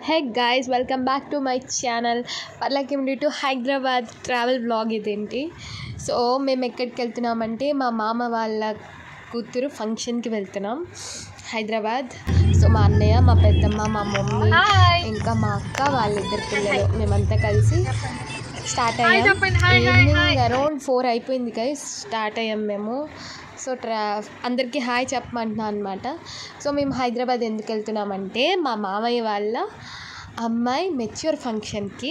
Hey guys, welcome back to my channel. Paralakhemundi to Hyderabad travel blog ఇదేంటి. So మేము ఎక్కడికి వెళ్తున్నామంటే మా మామ వాళ్ళ కూతురు ఫంక్షన్కి వెళ్తున్నాం హైదరాబాద్. సో మా అన్నయ్య, మా పెద్దమ్మ, మా మమ్మీ, ఇంకా మా అక్క, వాళ్ళిద్దరు పిల్లలు మేమంతా కలిసి స్టార్ట్ అయ్యాం. ఈవినింగ్ అరౌండ్ 4 అయిపోయింది గైస్, స్టార్ట్ అయ్యాం మేము. సో అందరికీ హాయ్ చెప్పమంటున్నాను అనమాట. సో మేము హైదరాబాద్ ఎందుకు వెళ్తున్నామంటే మా మామయ్య వాళ్ళ అమ్మాయి మెచ్యూర్ ఫంక్షన్కి.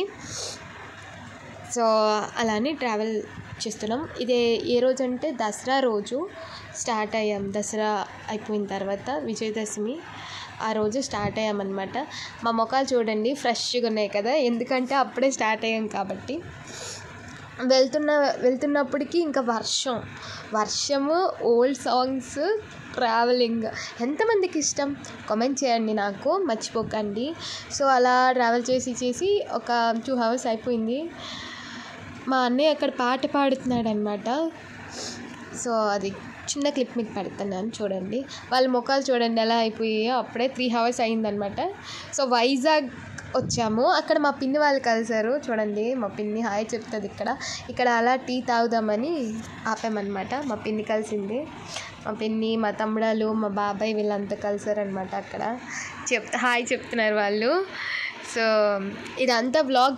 సో అలానే ట్రావెల్ చేస్తున్నాం. ఇదే ఏ రోజు అంటే దసరా రోజు స్టార్ట్ అయ్యాం. దసరా అయిపోయిన తర్వాత విజయదశమి ఆ రోజు స్టార్ట్ అయ్యామన్నమాట. మా ముఖాలు చూడండి ఫ్రెష్గా ఉన్నాయి కదా, ఎందుకంటే అప్పుడే స్టార్ట్ అయ్యాం కాబట్టి. వెళ్తున్నప్పటికీ ఇంకా వర్షము, ఓల్డ్ సాంగ్స్, ట్రావెలింగ్ ఎంతమందికి ఇష్టం కామెంట్ చేయండి, నాకు మర్చిపోకండి. సో అలా ట్రావెల్ చేసి ఒక 2 hours అయిపోయింది. మా అన్నయ్య అక్కడ పాట పాడుతున్నాడు అనమాట. సో అది చిన్న క్లిప్ మీకు పెడుతున్నాను చూడండి. వాళ్ళ ముఖాలు చూడండి ఎలా అయిపోయాయో. అప్పుడే 3 hours అయిందనమాట. సో వైజాగ్ వచ్చాము. అక్కడ మా పిన్ని వాళ్ళు కలిసారు చూడండి. మా పిన్ని హాయ్ చెప్తుంది. ఇక్కడ అలా టీ తాగుదామని ఆపామన్నమాట. మా పిన్ని కలిసింది. మా పిన్ని, మా తమ్ముడాలు, మా బాబాయ్ వీళ్ళంతా కలిసారనమాట. అక్కడ హాయ్ చెప్తున్నారు వాళ్ళు. సో ఇదంతా వ్లాగ్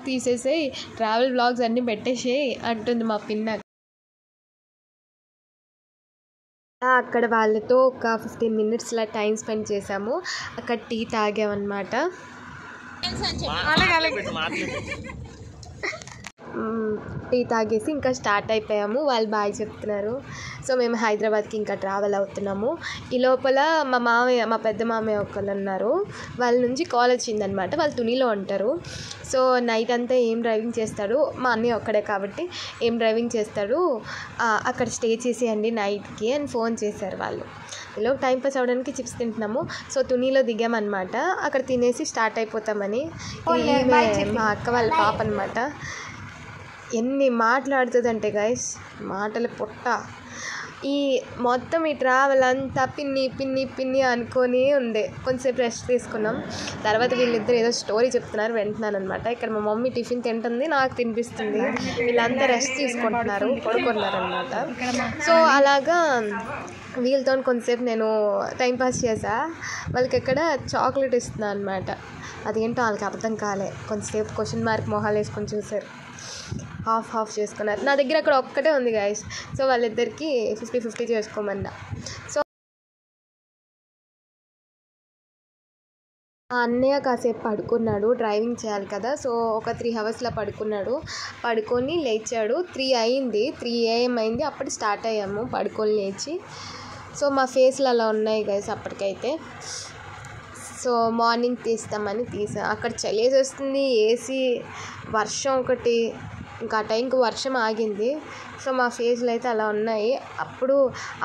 తీసేసి ట్రావెల్ వ్లాగ్స్ అన్నీ పెట్టేసి అంటుంది మా పిన్న. అక్కడ వాళ్ళతో ఒక 15 minutes లా టైం స్పెండ్ చేసాము. అక్కడ టీ తాగామన్నమాట. టీ తాగేసి ఇంకా స్టార్ట్ అయిపోయాము. వాళ్ళు బాయ్ చెప్తున్నారు. సో మేము హైదరాబాద్కి ఇంకా ట్రావెల్ అవుతున్నాము. ఈ లోపల మా పెద్ద మామయ్య ఒకళ్ళు ఉన్నారు. వాళ్ళ నుంచి కాల్ వచ్చిందనమాట. వాళ్ళు తునిలో ఉంటారు. సో నైట్ అంతా ఏం డ్రైవింగ్ చేస్తాడు, మా అన్నయ్య ఒక్కడే కాబట్టి ఏం డ్రైవింగ్ చేస్తాడు, అక్కడ స్టే చేసేయండి నైట్కి అని ఫోన్ చేశారు వాళ్ళు. ఇలా టైం పాస్ అవ్వడానికి చిప్స్ తింటున్నాము. సో తునిలో దిగామన్నమాట. అక్కడ తినేసి స్టార్ట్ అయిపోతామని. మా అక్క వాళ్ళ పాప అనమాట. ఎన్ని మాట్లాడుతుందంటే గైస్, మాటలు పొట్ట. ఈ మొత్తం ఈ ట్రావెల్ అంతా పిన్ని అనుకొని ఉండే. కొంచెంసేపు రెస్ట్ తీసుకున్నాం. తర్వాత వీళ్ళిద్దరు ఏదో స్టోరీ చెప్తున్నారు, వింటున్నాను అనమాట. ఇక్కడ మా మమ్మీ టిఫిన్ తింటుంది, నాకు తినిపిస్తుంది. వీళ్ళంతా రెస్ట్ తీసుకుంటున్నారు, పడుకున్నారు అనమాట. సో అలాగా వీళ్ళతో కొంతసేపు నేను టైంపాస్ చేసా. వాళ్ళకి ఎక్కడ చాక్లెట్ ఇస్తున్నాను అనమాట. అదేంటో వాళ్ళకి అర్థం కాలే. కొంతసేపు క్వశ్చన్ మార్క్ మొహాలు వేసుకొని చూసారు. హాఫ్ చేసుకున్నారు. నా దగ్గర అక్కడ ఒక్కటే ఉంది గైస్. సో వాళ్ళిద్దరికి 50-50 చేసుకోమన్నా. సో ఆ అన్నయ్య కాసేపు పడుకున్నాడు, డ్రైవింగ్ చేయాలి కదా. సో ఒక 3 hours పడుకొని లేచాడు. 3 అయింది, 3 AM అయింది. అప్పుడు స్టార్ట్ అయ్యాము పడుకొని లేచి. సో మా ఫేస్లు అలా ఉన్నాయి గైస్ అప్పటికైతే. సో మార్నింగ్ తీస్తామని తీసాం. అక్కడ చలి వస్తుంది, ఏసీ, వర్షం ఒకటి. ఇంకా ఆ టైంకి వర్షం ఆగింది. సో మా ఫేస్లు అయితే అలా ఉన్నాయి.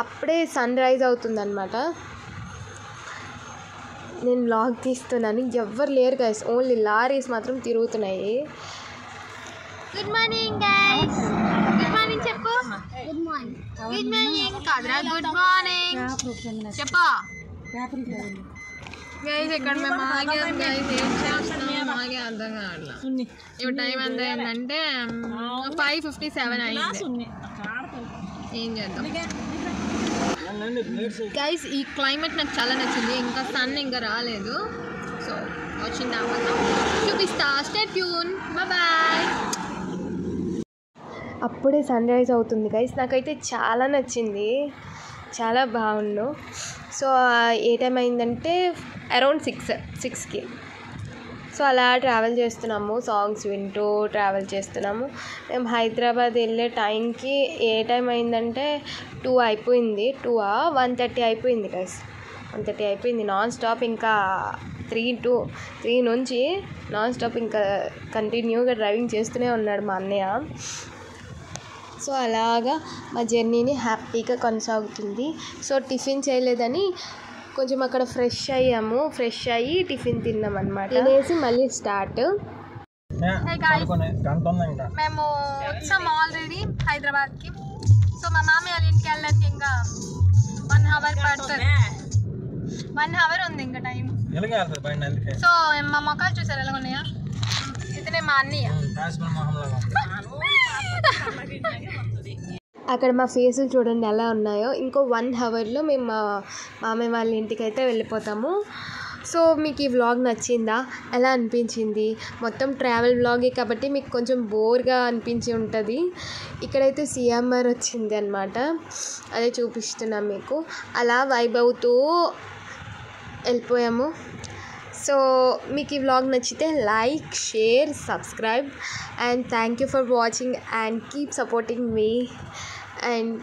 అప్పుడే సన్ రైజ్ అవుతుందన్నమాట. నేను వ్లాగ్ తీస్తున్నాను, ఎవ్వరు లేరు గైస్, ఓన్లీ లారీస్ మాత్రం తిరుగుతున్నాయి. Good morning guys. Good morning చెప్పు. గుడ్ మార్నింగ్ కాదురా, గుడ్ మార్నింగ్ చెప్పు గైస్. ఇక్కడ మేము ఆగాం గైస్. ఏం చేస్తున్నాం ఆగే అర్థం కావట్లా. ఇప్పుడు టైం ఎంత అయిందంటే 5:57 అయింది. ఏం చేద్దాం గైస్. ఈ క్లైమేట్ నాకు చాలా నచ్చింది. ఇంకా సన్ ఇంకా రాలేదు. సో వచ్చిన తర్వాత చూపిస్తా. Stay tune. బాయ్. అప్పుడే సన్ రైజ్ అవుతుంది గైస్. నాకైతే చాలా నచ్చింది, చాలా బాగుండు. సో ఏ టైం అయిందంటే అరౌండ్ 6కి. సో అలా ట్రావెల్ చేస్తున్నాము, సాంగ్స్ వింటూ ట్రావెల్ చేస్తున్నాము. మేము హైదరాబాద్ వెళ్ళే టైంకి ఏ టైం అయిందంటే 2 అయిపోయింది. 1:30 అయిపోయింది గైస్. 1:30 అయిపోయింది. నాన్ స్టాప్ ఇంకా 3 నుంచి నాన్ స్టాప్ ఇంకా కంటిన్యూగా డ్రైవింగ్ చేస్తూనే ఉన్నాడు మా అన్నయ్య. సో అలాగా మా జర్నీని హ్యాపీగా కొనసాగుతుంది. సో టిఫిన్ చేయలేదని కొంచెం అక్కడ ఫ్రెష్ అయ్యి టిఫిన్ తిన్నాం అనమాట. తినేసి మళ్ళీ స్టార్ట్. మేము వచ్చాము ఆల్రెడీ హైదరాబాద్కి. సో మా మామయ్య వాళ్ళ ఇంటికి వెళ్ళడానికి ఇంకా 1 hour పడుతుంది. 1 hour ఉంది ఇంకా టైం. సో మా మొక్కలు చూసారు ఎలా ఉన్నాయా? ఇతనే మా అన్నయ్య. అక్కడ మా ఫేసులు చూడండి ఎలా ఉన్నాయో. ఇంకో 1 అవర్లో మేము మా మామయ్య వాళ్ళ ఇంటికి అయితే వెళ్ళిపోతాము. సో మీకు ఈ వ్లాగ్ నచ్చిందా? ఎలా అనిపించింది? మొత్తం ట్రావెల్ వ్లాగే కాబట్టి మీకు కొంచెం బోర్గా అనిపించి ఉంటుంది. ఇక్కడైతే సిఎంఆర్ వచ్చింది అనమాట, అదే చూపిస్తున్నాం మీకు. అలా వైబ్ అవుతూ వెళ్ళిపోయాము. సో మీకు ఈ వ్లాగ్ నచ్చితే like, share, subscribe and thank you for watching and keep supporting మీ. అండ్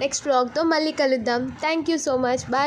నెక్స్ట్ వ్లాగ్తో మళ్ళీ కలుద్దాం. Thank you so much. Bye.